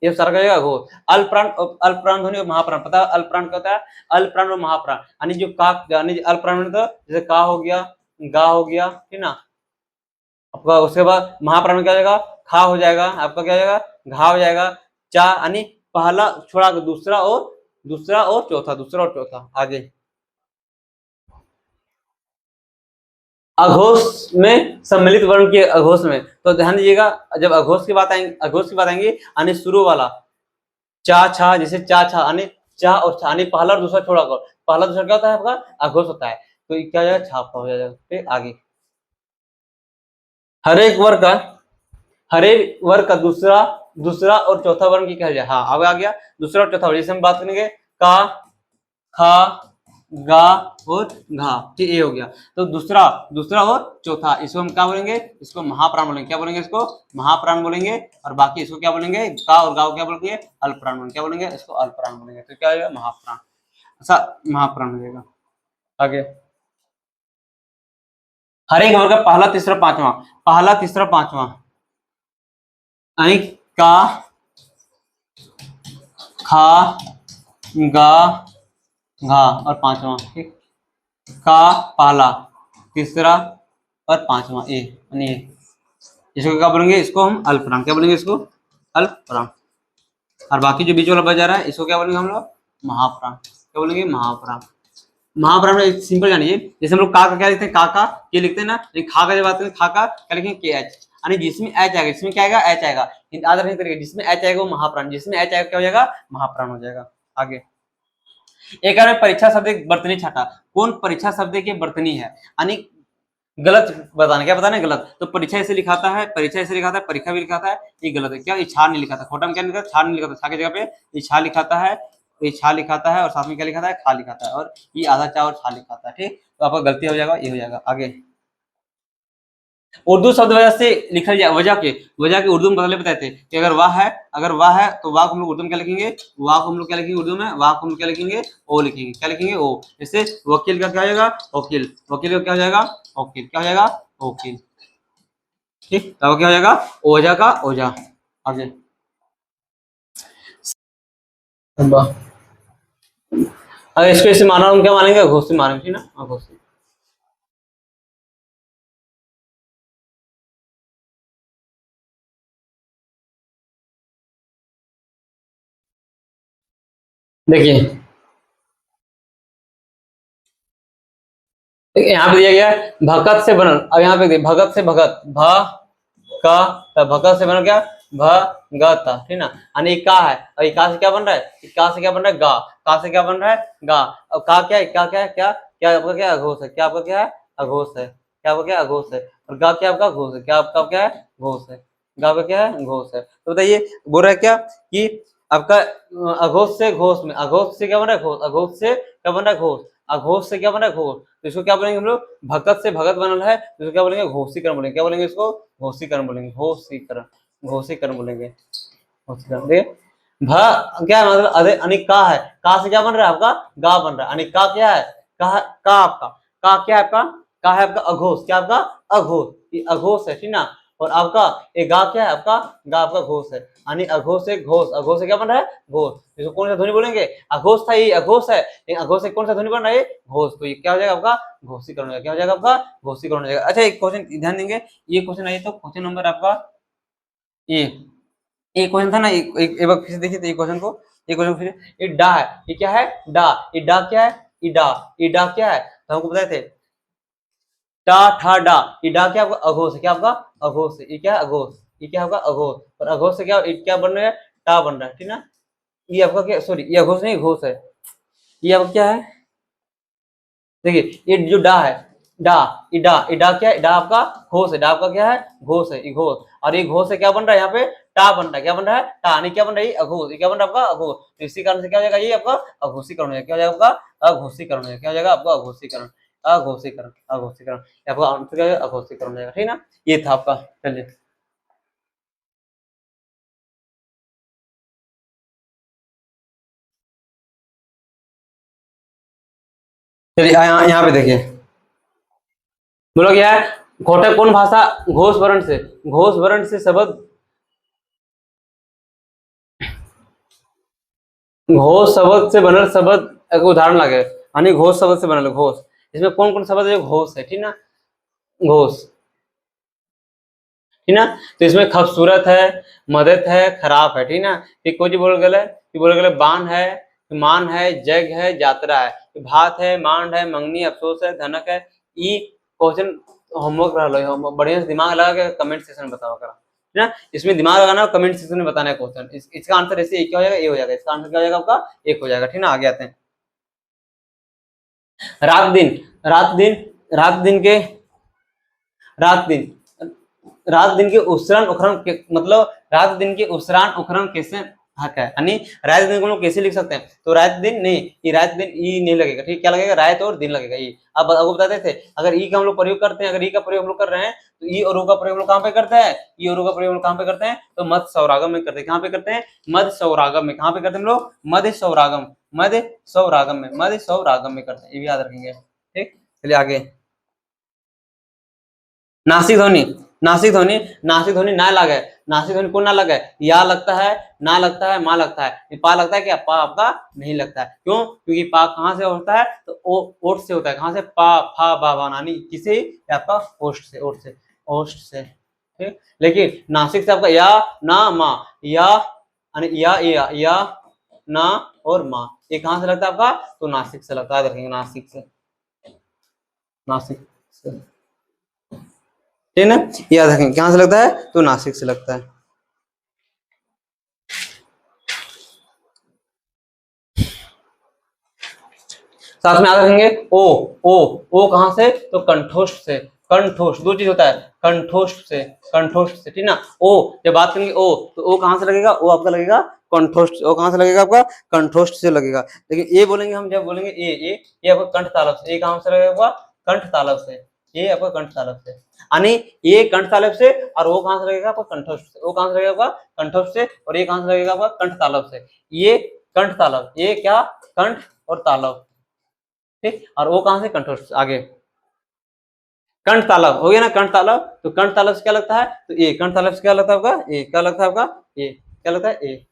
ये सारा क्या हो जाएगा घोष। अल्पप्राण, अल्पप्राण ध्वनि और महाप्राण, पता है अल्पप्राण क्या होता है, अल्पप्राण और महाप्राण, यानी जो का यानी अल्पप्राण में तो जैसे का हो गया, गा हो गया, ठीक ना, आपका उसके बाद महाप्राण में क्या हो जाएगा खा हो जाएगा, आपका क्या हो जाएगा घा हो जाएगा, चा यानी पहला छोड़ा दूसरा और चौथा, दूसरा और चौथा। आगे अघोष में सम्मिलित वर्ण के अघोष में, तो ध्यान दीजिएगा जब अघोष की बात आएंगे, अघोष की बात आएंगी यानी शुरू वाला चा छा, जैसे चा छा यानी चा और छा, यानी पहला और दूसरा छोड़ा कर, पहला दूसरा क्या होता है आपका अघोष होता है, तो ये क्या हो जाएगा छापा हो जाएगा। फिर आगे हर एक वर्ग का, हर एक वर्ग का दूसरा दूसरा और चौथा वर्ण की क्या जाए, हाँ अब आ गया दूसरा और चौथा वर्ण, जैसे हम बात करेंगे का खा गा और घा, ठीक ये हो गया। तो दूसरा दूसरा और चौथा इसको हम क्या बोलेंगे, इसको महाप्राण बोलेंगे, क्या बोलेंगे इसको महाप्राण बोलेंगे, और बाकी इसको क्या बोलेंगे का और गा क्या बोलेंगे अल्पप्राण बोलेंगे, क्या बोलेंगे इसको अल्पप्राण बोलेंगे, तो क्या होगा महाप्राण, ऐसा महाप्राण हो जाएगा। आगे हर एक वर्ग का पहला तीसरा पांचवा, पहला तीसरा पांचवा यानी का खा गा घा और पांचवा, ठीक, का पहला तीसरा और पांचवा ए, यानी इसको क्या बोलेंगे, इसको हम अल्पप्राण, क्या बोलेंगे इसको अल्पप्राण, और बाकी जो बीच वाला बच जा रहा है इसको क्या बोलेंगे हम लोग महाप्राण, क्या बोलेंगे महाप्राण। महाप्राण में एक सिंपल जानिए, जैसे हम लोग का क्या लिखते हैं का ये लिखते हैं ना, लेकिन खा का जब बात करें खा का क्या लिखेंगे के एच, यानी जिसमें एच आएगा, इसमें क्या आएगा एच आएगा, याद रखने तरीके जिसमें एच आएगा वो महाप्राण, जिसमें एच आएगा क्या हो जाएगा महाप्राण हो जाएगा। आगे एक बार परीक्षा शब्द एक बर्तनी छाटा, कौन परीक्षा शब्द के बर्तनी है, यानी गलत बताना, क्या बताना है गलत, तो परीक्षा ऐसे लिखाता है, परीक्षा ऐसे लिखाता है, परीक्षा भी लिखाता है, ये गलत है, क्या ये छा नहीं लिखा था, खोटा में क्या लिखा छा नहीं लिखा था, छा की जगह पे ये छा लिखाता है, ये छा लिखाता है और साथ में क्या लिखाता है खा लिखाता है, और ये आधा चा और छा लिखाता है, ठीक, तो आपका गलती हो जाएगा ये हो जाएगा। आगे उर्दू शब्द वजह से लिखल जाए, वजह के उर्दू में बदले बताए थे कि अगर वाह है तो वाह को हम लोग उर्दू में क्या लिखेंगे, वाह को हम लोग क्या लिखेंगे उर्दू में, वाह को हम लोग क्या लिखेंगे ओ लिखेंगे, क्या लिखेंगे ओ, जैसे वकील का क्या हो जाएगा वकील, वकील का क्या हो जाएगा वकील, क्या हो जाएगा वकील, ठीक, तब क्या हो जाएगा ओझा का ओझा। आगे अगर इसको इसे माना हम क्या मानेंगे घोषी मानेंगे, ठीक ना घोषी। देखिए यहाँ पे दिया गया है भगत से बनल। अब यहाँ पे देखिए भगत से भगत, भ का, तो भगत से बनल क्या, भगत, ठीक ना। यानी का है, और ये का से क्या बन रहा है, का से क्या बन रहा है, गा, का से क्या बन रहा है, गा। अब का क्या है, क्या है, क्या आपका क्या अघोष है, क्या आपका क्या है, अघोष है, क्या आपका क्या अघोष है, और गा क्या आपका घोष है, क्या आपका क्या है, घोष है, गा का क्या है, घोष है। तो बताइए बोल रहा है क्या कि आपका अघोष से घोष में, अघोष से क्या बन रहा है, घोष, अघोष से क्या बन रहा है, घोष, अघोष से क्या बन रहा है, घोष। तो इसको क्या बोलेंगे हम लोग, भगत से भगत बनल है, तो इसको क्या बोलेंगे, घोषीकरण बोलेंगे। क्या बोलेंगे इसको, घोषीकरण बोलेंगे, घोषीकरण, घोषीकरण बोलेंगे, घोषीकरण। देखिए भ क्या है, मतलब अरे अनिक का है, का से क्या बन रहा है आपका, गा बन रहा है। अनिक का क्या है, का आपका, का क्या है आपका, का है आपका अघोष, क्या आपका अघोष, ये अघोष है, ठीक ना। और आपका ये गा क्या है आपका, गा आपका घोष है। यानी अघोष से घोष, अघोष से क्या बन रहा है, घोष। इसको कौन सा ध्वनि बोलेंगे, अघोष था, ये अघोष है, अघोष से कौन सा ध्वनि बन रहा है, घोष। तो ये क्या हो जाएगा आपका, घोषीकरण हो जाएगा। क्या हो जाएगा आपका, घोषीकरण हो जाएगा। अच्छा एक क्वेश्चन ध्यान देंगे, ये क्वेश्चन आइए तो क्वेश्चन नंबर आपका ये एक क्वेश्चन था ना, एक बार फिर से देखिए तो ये क्वेश्चन को, ये क्वेश्चन फिर, ये डा है, ये क्या है, डा, ये डा क्या है, इडा, इडा क्या है, तो हमको बताए थे टा ठा डा, इडा क्या आपका अघोष है, क्या आपका अघोष है, ये क्या है अघोष, ये क्या आपका अघोष। और अघोष से क्या, क्या बन रहा है, टा बन रहा है, ठीक ना। ये आपका क्या, सॉरी ये अघोष नहीं घोष है, ये आपका क्या है, देखिए ये जो डा है, डा, इडा, इडा क्या है, इडा आपका घोष है, डा आपका क्या है, घोष है, ये घोष। और ये घोष से क्या बन रहा है, यहाँ पे टा बन रहा है, क्या बन रहा है, टा, यानी क्या बन रहा है, अघोष, ये क्या बन रहा है आपका अघोष। तो इसी कारण से क्या हो जाएगा, ये आपका अघोषीकरण हो जाएगा। क्या हो जाएगा आपका, अघोषीकरण हो जाएगा। क्या हो जाएगा आपका, अघोषीकरण, अघोषीकरण, अघोषीकरण, आपका आंसर क्या है, अघोषीकरण हो जाएगा, ठीक ना। ये था आपका, चलिए चलिए यहाँ पे देखिए बोलो क्या है, घोटक कौन भाषा, घोष वर्ण से, घोष वर्ण से शब्द, घोष शब्द से बनल शब्द, एक उदाहरण लगे, यानी घोष शब्द से बनल घोष। इसमें कौन कौन शब्द है जो घोष है, ठीक ना, घोष, ठीक ना। तो इसमें खूबसूरत है, मदद है, खराब है, ठीक ना। फिर कोई बोल गए कि बोल गए बान है, मान है, जग है, यात्रा है, भात है, मांड है, मंगनी, अफसोस है, धनक है। ई क्वेश्चन होमवर्क रहा लो, बढ़िया से दिमाग लगा के कमेंट सेक्शन में बताओ करा, ठीक ना। इसमें दिमाग लगाना और कमेंट सेक्शन में बताना है क्वेश्चन। इसका आंसर ऐसे एक क्या हो जाएगा, ए हो जाएगा, इसका आंसर क्या हो जाएगा आपका, एक हो जाएगा, ठीक ना। आगे आते हैं, रात दिन, रात दिन, रात दिन के, रात दिन, रात दिन के उसरण उखरण मतलब रात दिन के उसरान उखरण कैसे हक है, यानी रात दिन को हम लोग कैसे लिख सकते हैं। तो रात दिन नहीं, ये रात दिन ई नहीं लगेगा, ठीक, क्या लगेगा, रात और दिन लगेगा। ई अब आपको बताते थे, अगर ई का हम लोग प्रयोग करते हैं, अगर ई का प्रयोग हम लोग कर रहे हैं, तो ई और ओ का प्रयोग हम लोग कहाँ पे करते हैं, ई और ओ का प्रयोग हम लोग कहाँ पे करते हैं, तो मध्य सौरागम में करते हैं। कहाँ पे करते हैं, मध्य सौरागम में। कहाँ पे करते हैं हम लोग, मध्य सौरागम, मध्य सौरागम में, मध्य सौरागम में करते हैं, ये भी याद रखेंगे, ठीक। चलिए आगे, नासिक ध्वनि, नासिक ध्वनि, नासिक ध्वनि ना लगे, नासिक ध्वनि को ना लगे, या लगता है, ना लगता है, माँ लगता है, पा लगता है क्या, पा आपका नहीं लगता है, क्यों, क्योंकि पा कहाँ से होता है, तो ओठ से होता है। कहाँ से, पा फा बा बा नानी, किसे, आपका ओष्ठ से, ओठ से, ओष्ठ से, ठीक। लेकिन नासिक से आपका या ना मा, या या ना और माँ, ये कहाँ से लगता है आपका, तो नासिक से लगता है, रखेंगे नासिक से, नासिक से, ठीक है ना। याद रखेंगे कहां से लगता है, तो नासिक से लगता है। साथ में याद रखेंगे ओ, ओ कहां से, तो कंठोष्ठ से, कंठोष्ठ दो चीज होता है, कंठोष्ठ से, कंठोष्ठ से, ठीक ना। ओ जब बात करेंगे ओ, तो ओ कहां से लगेगा, ओ आपका लगेगा कंठोष्ठ, ओ कहां से लगेगा आपका, कंठोष्ठ से लगेगा। लेकिन ए बोलेंगे हम, जब बोलेंगे ए आपका कंठ तालव से, ए कहां से लगेगा आपका, कंठ तालव से, ये आपका कंठ तालव से, यानी ये कंठ तालव से, और वो कहां से लगेगा आपका, कंठोष्ठ से, वो कहां से लगेगा आपका, कंठोष्ठ से, और ये कहां से लगेगा आपका, कंठ तालव से। ये कंठ तालव, ये क्या, कंठ और तालव, ठीक। और वो कहां से, कंठोष्ठ, आगे कंठ तालव हो गया ना, कंठ तालव। तो कंठ तालव से क्या लगता है, तो ए, कंठ तालव से क्या लगता है आपका, ए, क्या लगता है आपका, ए, क्या लगता है, ए,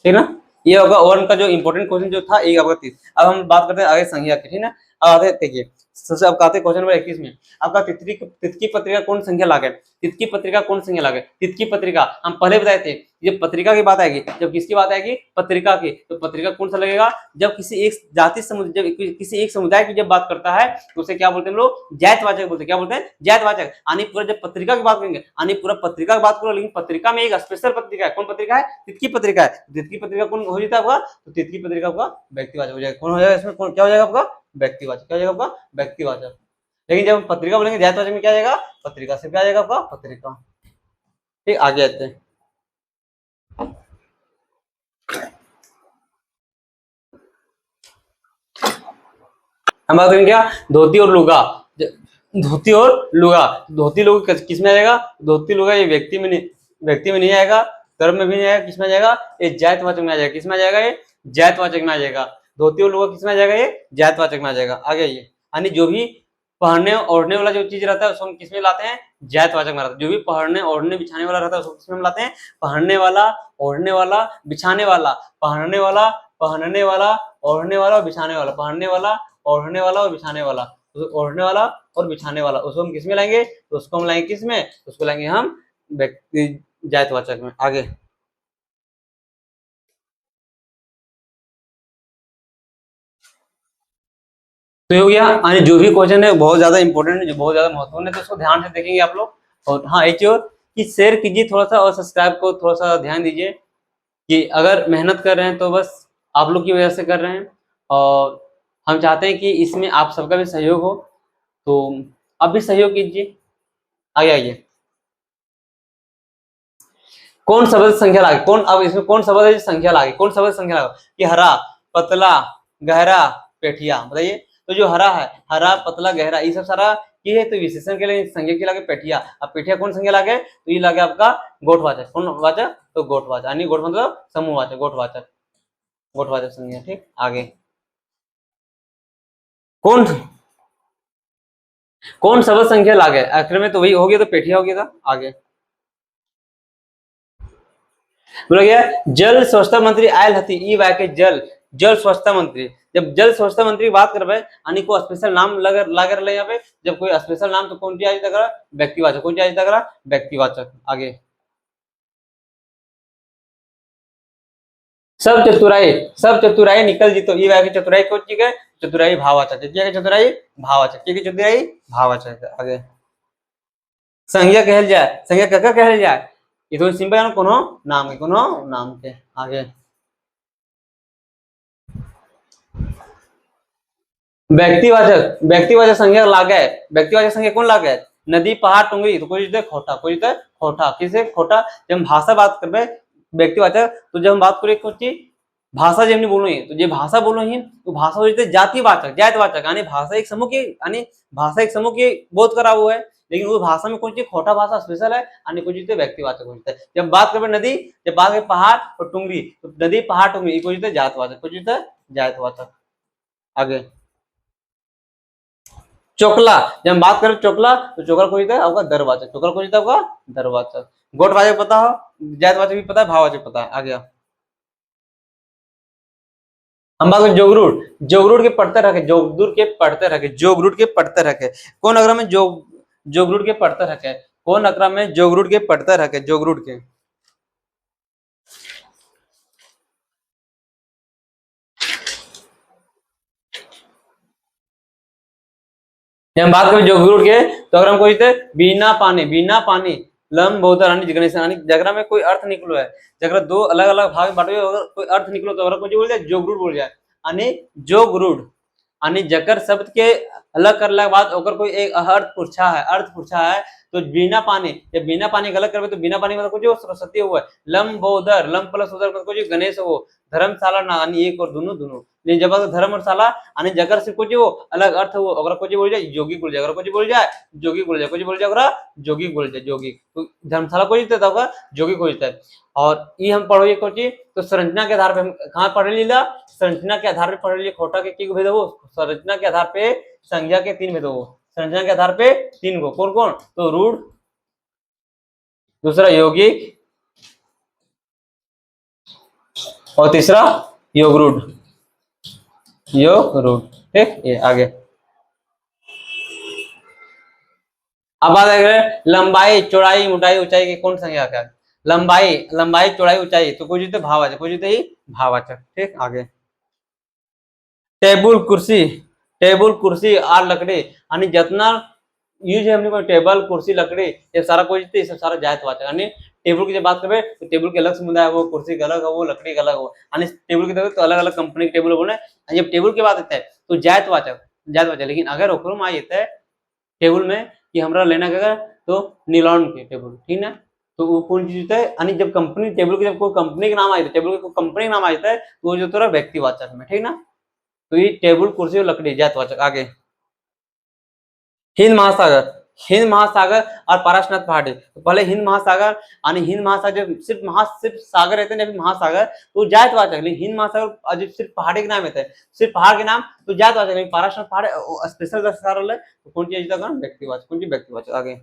ठीक ना। ये होगा वर्ण का जो इंपॉर्टेंट क्वेश्चन जो था, एक आपका 30। अब हम बात करते हैं आगे संज्ञा की, ठीक ना। अब आते देखिए सबसे अब आते क्वेश्चन नंबर 21 में। आपका तितकी पत्रिका कौन संख्या लागे? तितकी पत्रिका कौन संख्या लागे? तितकी पत्रिका हम पहले बताए थे, ये पत्रिका की बात आएगी, जब किसकी बात आएगी? पत्रिका की। तो पत्रिका कौन सा लगेगा? जब किसी एक जाति समुदाय, जब किसी एक समुदाय की जब बात करता है तो उसे क्या बोलते हैं हम लोग? जातवाचक बोलते हैं। क्या बोलते हैं? जातवाचक। यानी पूरा जब पत्रिका की बात करेंगे, यानी पूरा पत्रिका की बात करो, लेकिन पत्रिका में एक स्पेशल पत्रिका है। कौन पत्रिका है? तितकी पत्रिका है। तितकी पत्रिका कौन हो जाता है आपका? तो तितकी पत्रिका आपका व्यक्तिवाचक हो जाएगा। कौन हो जाएगा इसमें? कौन क्या हो जाएगा आपका? व्यक्तिवाचक। क्या हो जाएगा आपका? व्यक्तिवाचक। लेकिन जब हम पत्रिका बोलेंगे जातवाचक में क्या आ जाएगा? पत्रिका से क्या आ जाएगा आपका? पत्रिका। ठीक, आगे आते हैं। हम बात करेंगे क्या? धोती और लुगा। धोती और लुगा, धोती लुगा किस में आ जाएगा? धोती लुगा ये व्यक्ति में नहीं आएगा, कर्म में भी नहीं आएगा, किस में आ जाएगा? ये जातवाचक में आ जाएगा। किस में आ जाएगा? ये जातवाचक में आ जाएगा। धोती और लुगा किस में आ जाएगा? ये जातवाचक में आ जाएगा। आगे ये यानी जो भी पहनने ओढ़ने वाला जो चीज रहता है उसको हम किस में लाते हैं? जातवाचक में लाते हैं। जो भी पहनने ओढ़ने बिछाने वाला रहता है उसको किस में लाते हैं? पहनने वाला, ओढ़ने वाला, बिछाने वाला। पहनने वाला, पहनने वाला, ओढ़ने वाला, बिछाने वाला। पहनने वाला, ओढ़ने वाला और बिछाने वाला। तो ओढ़ने वाला और बिछाने वाला उसको हम किस में लाएंगे? तो उसको हम लाएंगे किस में? उसको लाएंगे हम व्यक्ति जातवाचक में। आगे तो ये हो गया। यानी जो भी क्वेश्चन है बहुत ज्यादा इंपॉर्टेंट है, बहुत ज्यादा महत्वपूर्ण है, तो उसको ध्यान से देखेंगे आप लोग। और हाँ एक और कि शेयर कीजिए थोड़ा सा, और सब्सक्राइब को थोड़ा सा ध्यान दीजिए कि अगर मेहनत कर रहे हैं तो बस आप लोग की वजह से कर रहे हैं, और हम चाहते हैं कि इसमें आप सबका भी सहयोग हो, तो आप भी सहयोग कीजिए। आगे आइए। कौन शब्द संख्या लागे? कौन, अब इसमें कौन शब्द है संख्या लागे? कौन शब्द संख्या लागे? कि हरा, पतला, गहरा, पेठिया। बताइए। तो जो हरा है, हरा, पतला, गहरा, ये सब सारा ये है, तो विशेषण के लिए संज्ञा के लागे पेठिया। अब पेठिया कौन संज्ञा लागे? तो ये लागे आपका गोठवाचक। कौन वाचक? तो गोठवाचक। यानी गोठ मतलब समूहवाचक, गोठवाचक, गोठवाचक संज्ञा। ठीक, आगे कौन कौन शब्द संख्या लागे? आखिर में तो वही हो गया, तो पेठिया हो गया था। आगे बोला गया जल स्वच्छता मंत्री आयल हती ई वाक्य जल, जल स्वच्छता मंत्री। जब जल स्वच्छता मंत्री की बात करबे यानी को स्पेशल नाम लागे रहे यहाँ पे, जब कोई स्पेशल नाम तो कौन सी आज तक? व्यक्तिवाचक। कौन सी आज तक? व्यक्तिवाचक। आगे सब चतुराई निकल जीतो ई वाक्य चतुराई कौन चीज है? चतुराई भाववाचक। चतुराई भाववाचक। चतुराई भाववाचक। आगे संज्ञा कहल जाए, संज्ञा कका कहल जाए? ये तो सिंपल है, कोनो नाम के, कोनो नाम के। आगे व्यक्तिवाचक, व्यक्तिवाचक संज्ञा लागे। व्यक्तिवाचक संज्ञा कौन लागे? नदी, पहाड़, टुंगरी। तो कोई जीते खोटा, कोई जीते खोटा। किसे खोटा? जब हम भाषा बात करबे व्यक्तिवाचक, तो जब हम बात करें कुछ चीज भाषा जब नहीं बोलो ही, तो ये भाषा बोलो ही, तो भाषा हो जाते जातिवाचक, जातवाचक। यानी भाषा एक समूह की, यानी भाषा एक समूह की बोध करा हुआ है, लेकिन वो भाषा में कौन चीज खोटा भाषा स्पेशल है, यानी कुछ जीते व्यक्तिवाचक हो जाता है। जब बात करबे नदी, जब बात करें पहाड़ और टुंगरी, तो नदी, पहाड़, टुंगरी कुछ जीते जातवाचक, कुछ जीते जातवाचक। आगे चोकला, जब हम बात करें चोकला, तो चोकला को जीता है आपका दरवाचक। चोकला को जीता है आपका दरवाचक। गोठवाचक पता हो, जातवाचक भी पता है, भाववाचक पता है। आगे हम बात करें जोगरूट, जोगरूट के पढ़ते रखे, जोगरूट के पढ़ते रखे, जोगरूट के पढ़ते रखे। कौन अग्रम में जोगरूट के पढ़ते रखे? कौन अग्रम में जोगरूट के पढ़ते रखे? जोगरूट के जब हम बात करें जोगरूट के, तो अगर हम कोई बिना पानी, बिना पानी, लम बहुत जगरा में कोई अर्थ निकलो है, जगरा दो अलग अलग भाग में बांटे, अगर कोई अर्थ निकलो तो अगर कोई बोल जाए जोगरूट बोल जाए, यानी जोगरूट। यानी जकर शब्द के अलग करने के बाद अगर कोई एक अर्थ पूछा है, अर्थ पूछा है, तो बिना पानी, जब बिना पानी गलत करबे तो बिना पानी मतलब कुछ सरस्वती हुआ है, लंबोदर, लंब प्लस उदर मतलब कुछ गणेश हो, धर्मशाला ना, यानी एक और दोनों दोनों, लेकिन जब धर्म और शाला यानी जगर से कुछ वो अलग अर्थ हो, अगर कुछ बोल जाए जोगी बोल जाए, अगर कुछ बोल जाए जोगी बोल जाए, कुछ बोल जाए अगर जोगी बोल जाए, जोगी। तो धर्मशाला को जीतता होगा, जोगी को जीतता है। और ये हम पढ़ो ये कुछ, तो संरचना के आधार पे हम कहाँ पढ़ लीला? संरचना के आधार पे पढ़ लिए खोटा के भेद हो, संरचना के आधार पे संज्ञा के 3 भेद हो, संरचना के आधार पे 3 को। कौन कौन? तो रूढ़, दूसरा यौगिक, और तीसरा योगरूढ़, योगरूढ़। ठीक, ये आगे अब बात करें लंबाई चौड़ाई मोटाई ऊंचाई की कौन संज्ञा क्या है? लंबाई चौड़ाई ऊंचाई तो कुछ तो भाववाचक, कुछ ही भाववाचक। ठीक, आगे टेबल कुर्सी और लकड़ी यानी जितना यूज है हमने टेबल कुर्सी लकड़ी ये सारा कुछ ये सब सारा जायतवाचक। यानी टेबल की जब बात करें तो टेबल के अलग समुदाय है, वो कुर्सी का अलग है, वो लकड़ी का अलग हो, यानी टेबल की तरह तो अलग अलग कंपनी के टेबल बोले। जब टेबल की बात आता है तो जायतवाचक। लेकिन अगर ओकरो में आ जाता है टेबल में कि हमरा लेना क्या तो नीलॉन के टेबल, ठीक ना, तो वो कौन चीज होता है, यानी जब कंपनी टेबल के जब कोई कंपनी का नाम आ जाता है, टेबल के कोई कंपनी का नाम आ जाता है तो वो जो तो व्यक्तिवाचक में, ठीक ना। तो ये टेबल कुर्सी और लकड़ी जायतवाचक। आगे हिंद महासागर और पारसनाथ पहाड़ी। तो पहले हिंद महासागर यानी हिंद महासागर जब सिर्फ सागर रहते हैं, महासागर तो जायतवाचक। लेकिन हिंद महासागर जब सिर्फ पहाड़ी के नाम रहते हैं, सिर्फ पहाड़ के नाम तो जायतवाचक। लेकिन पारसनाथ पहाड़ स्पेशल है तो कौन चीज व्यक्तिवाचक, कौन चीज व्यक्तिवाचक। आगे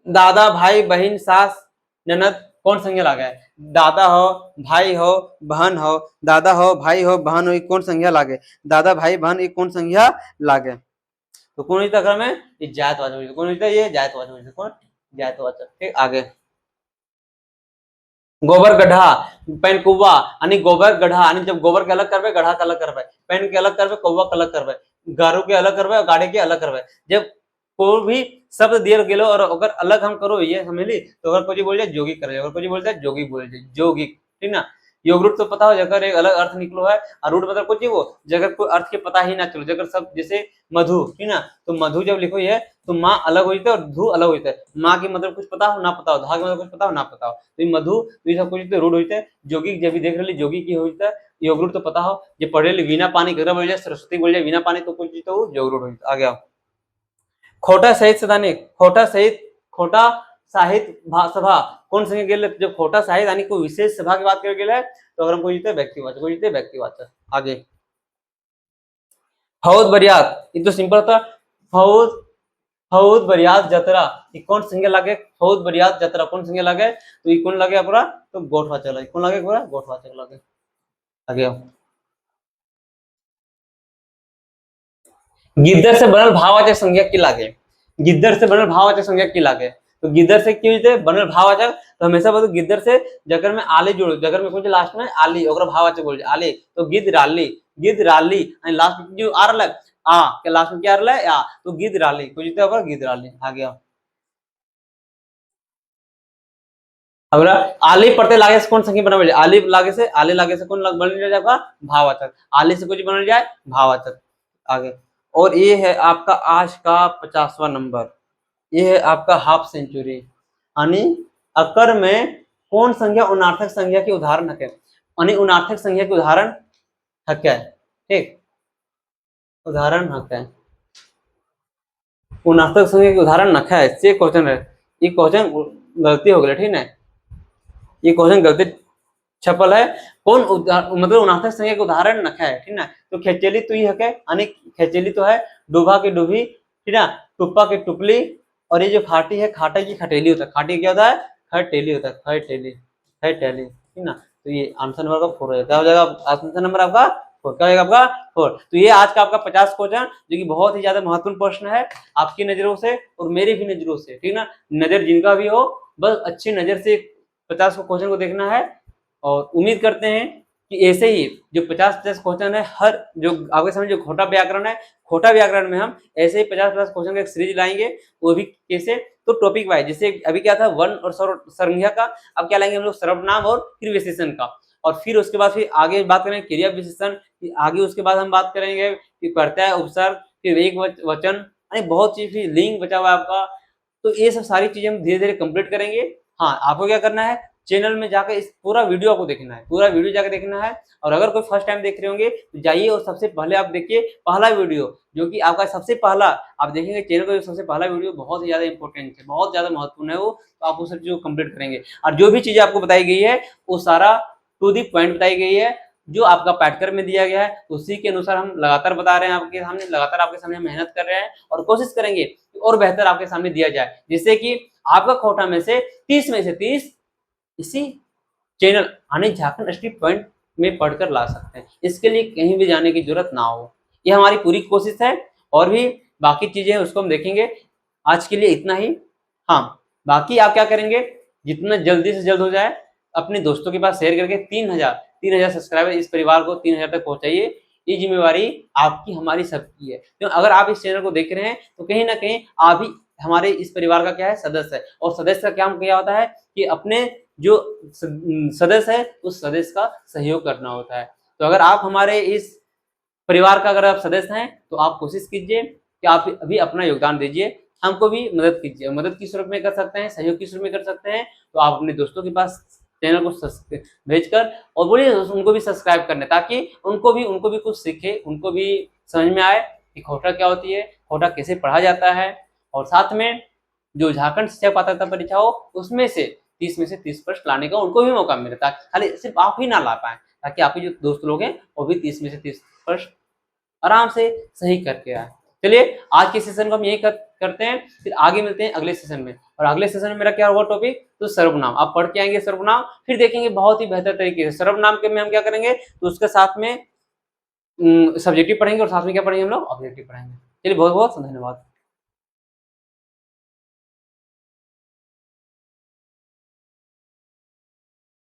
दादा भाई बहन सास ननद कौन संज्ञा लागे है? दादा हो भाई हो बहन हो, दादा हो भाई हो बहन हो, कौन संज्ञा लागे? दादा भाई बहन कौन संज्ञा लागे? तो कौन होता क्रम है? ये जायतवाचक। कौन होता है? ये जायतवाचक। कौन? जायतवाचक। ठीक, आगे गोबर गड्ढा पेन कुआ यानी गोबर गड्ढा यानी जब गोबर के अलग करबे गड्ढा के अलग करबे, पेन के अलग करबे कौवा के अलग करबे, गारू के अलग करबे गाड़ी के अलग करबे। जब कोई भी शब्द दिया गेलो और अगर अलग हम करो ये समझ ली तो अगर कोई बोल जाए जोगी करे, अगर कोई बोल जाए जोगी बोल जाए, जोगी, ठीक ना। योग रूट तो पता हो जगह एक अलग अर्थ निकलो है और रूट मतलब कुछ वो जगह कोई अर्थ के पता ही ना चलो जगह सब जैसे मधु, ठीक ना, तो मधु जब लिखो ये तो माँ अलग हो जाता है और धू अलग हो जाता है। माँ की मतलब कुछ पता हो ना पता हो, धा की मतलब कुछ पता हो ना पता हो, तो ये मधु तो ये सब कुछ रूट होता है। जोगी जब भी देख रहे जोगी की होता है योग रूट तो पता हो, जो पढ़े ली वीणा पानी गगरा बोल जाए सरस्वती बोल जाए वीणा पानी तो कुछ तो योग रूट होता है। आगे आओ खोटा साहित्य सभा कौन संज्ञा गेल? जब खोटा साहित्य यानी कोई विशेष सभा की बात कर गेल है तो अगर हम कोई जीते व्यक्तिवाचक। आगे फौज बरियात ये तो सिंपल था। फौज बरियात जतरा ये कौन संज्ञा लागे? फौज बरियात जतरा कौन संज्ञा लागे? तो ये कौन लागे पूरा? तो गोठवाचक लागे। कौन लागे पूरा? गोठवाचक लागे। आगे आओ गिद्दर से बनल भाववाचक संज्ञा की लागे? गिद्दर से बनल भाववाचक संज्ञा की लागे? तो गिद्दर से क्यों होते बनल भाववाचक? तो हमेशा बोलो गिद्दर से जगर में आली जोड़ो, जगर में कुछ लास्ट में आली ओकरा भाववाचक बोल आली तो गिद्दराली यानी लास्ट में जो आ रहा है आ के लास्ट में क्या आ रहा है आ तो गिद्दराली कुछ होता है गिद्दराली। आ गया अगला आली पड़ते लागे से कौन संज्ञा बना? आली लागे से कौन बन जाएगा? भाववाचक। आली से कुछ बन जाए भाववाचक। आगे और ये है आपका आज का 50वां नंबर, ये है आपका हाफ सेंचुरी यानी अकर में कौन संज्ञा उनार्थक संज्ञा के उदाहरण है? यानी उनार्थक संज्ञा के उदाहरण है, ठीक, उदाहरण है उनार्थक संज्ञा के उदाहरण नखा है। ये क्वेश्चन है, ये क्वेश्चन गलती हो गई, ठीक है, ये क्वेश्चन गलती छपल है। कौन मतलब उनार्थक संज्ञा के उदाहरण नखा है, ठीक ना। तो खेचेली तो ये है यानी खेचेली तो है डूबा की डूबी, ठीक ना, टुप्पा की टुपली और ये जो खाटी है खाटा की खटेली होता है। खाटी क्या होता है? खटेली होता है, खटेली, ठीक ना। तो ये आंसर नंबर का 4 क्या हो जाएगा? आंसर नंबर आपका 4 क्या हो जाएगा? आपका 4। तो ये आज का आपका 50 क्वेश्चन जो कि बहुत ही ज्यादा महत्वपूर्ण प्रश्न है आपकी नजरों से और मेरी भी नजरों से, ठीक ना। नजर जिनका भी हो बस अच्छी नजर से 50 क्वेश्चन को देखना है और उम्मीद करते हैं कि ऐसे ही जो 50 क्वेश्चन है हर जो आपके सामने जो खोटा व्याकरण है, खोटा व्याकरण में हम ऐसे ही 50 क्वेश्चन का एक सीरीज लाएंगे, वो भी कैसे? तो टॉपिक वाइज, जैसे अभी क्या था वर्ण और संज्ञा का, अब क्या लाएंगे हम लोग सर्वनाम और क्रिया विशेषण का, और फिर उसके बाद फिर आगे बात करेंगे क्रिया विशेषण, आगे उसके बाद हम बात करेंगे कि प्रत्यय उपसर्ग फिर एक वचन, बहुत चीज, फिर लिंग बचा हुआ आपका। तो ये सब सारी चीजें हम धीरे धीरे कंप्लीट करेंगे। हाँ, आपको क्या करना है चैनल में जाकर इस पूरा वीडियो आपको देखना है, पूरा वीडियो जाकर देखना है। और अगर कोई फर्स्ट टाइम देख रहे होंगे तो जाइए और सबसे पहले आप देखिए पहला वीडियो जो कि आपका सबसे पहला आप देखेंगे चैनल का जो सबसे पहला वीडियो बहुत ही ज्यादा इंपॉर्टेंट है, बहुत ज्यादा महत्वपूर्ण है वो, तो आप उस चीज को कंप्लीट करेंगे। और जो भी चीजें आपको बताई गई है वो सारा टू दी पॉइंट बताई गई है, जो आपका पैटर्न में दिया गया है उसी के अनुसार हम लगातार बता रहे हैं आपके सामने, लगातार आपके सामने मेहनत कर रहे हैं और कोशिश करेंगे और बेहतर आपके सामने दिया जाए, जिससे कि आपका कोटा में से 30 में से 30 इसी चैनल यानी झारखंड स्ट्रीट पॉइंट में पढ़कर ला सकते हैं। इसके लिए कहीं भी जाने की जरूरत ना हो, ये हमारी पूरी कोशिश है। और भी बाकी चीजें हैं उसको हम देखेंगे। आज के लिए इतना ही। हाँ, बाकी आप क्या करेंगे, जितना जल्दी से जल्द हो जाए अपने दोस्तों के पास शेयर करके 3000 सब्सक्राइबर इस परिवार को 3000 तक पहुंचाइए। ये जिम्मेवारी आपकी हमारी सबकी है, क्यों अगर आप इस चैनल को देख रहे हैं तो कहीं ना कहीं आप भी हमारे इस परिवार का क्या है, सदस्य है। और सदस्य का काम क्या होता है कि अपने जो सदस्य है उस सदस्य का सहयोग करना होता है। तो अगर आप हमारे इस परिवार का अगर आप सदस्य हैं तो आप कोशिश कीजिए कि आप अभी अपना योगदान दीजिए, हमको भी मदद कीजिए। मदद किस रूप में कर सकते हैं, सहयोग किस रूप में कर सकते हैं, तो आप अपने दोस्तों के पास चैनल को भेजकर और बोलिए उनको भी सब्सक्राइब करने, ताकि उनको भी कुछ सीखे, उनको भी समझ में आए कि खोटा क्या होती है, खोटा कैसे पढ़ा जाता है। और साथ में जो झारखंड शिक्षक पात्रता परीक्षा हो उसमें से 30 में से 30 प्रश्न लाने का उनको भी मौका मिले, ताकि खाली सिर्फ आप ही ना ला पाए, ताकि आपके जो दोस्त लोग हैं वो भी 30 में से 30 प्रश्न आराम से सही करके आए। चलिए आज के सेशन को हम यही करते हैं, फिर आगे मिलते हैं अगले सेशन में। और अगले सेशन में मेरा क्या होगा टॉपिक, तो सर्वनाम। आप पढ़ के आएंगे सर्वनाम, फिर देखेंगे बहुत ही बेहतर तरीके से सर्वनाम के में हम क्या करेंगे, तो उसके साथ में सब्जेक्टिव पढ़ेंगे और साथ में क्या पढ़ेंगे हम लोग, ऑब्जेक्टिव पढ़ेंगे। चलिए बहुत बहुत धन्यवाद।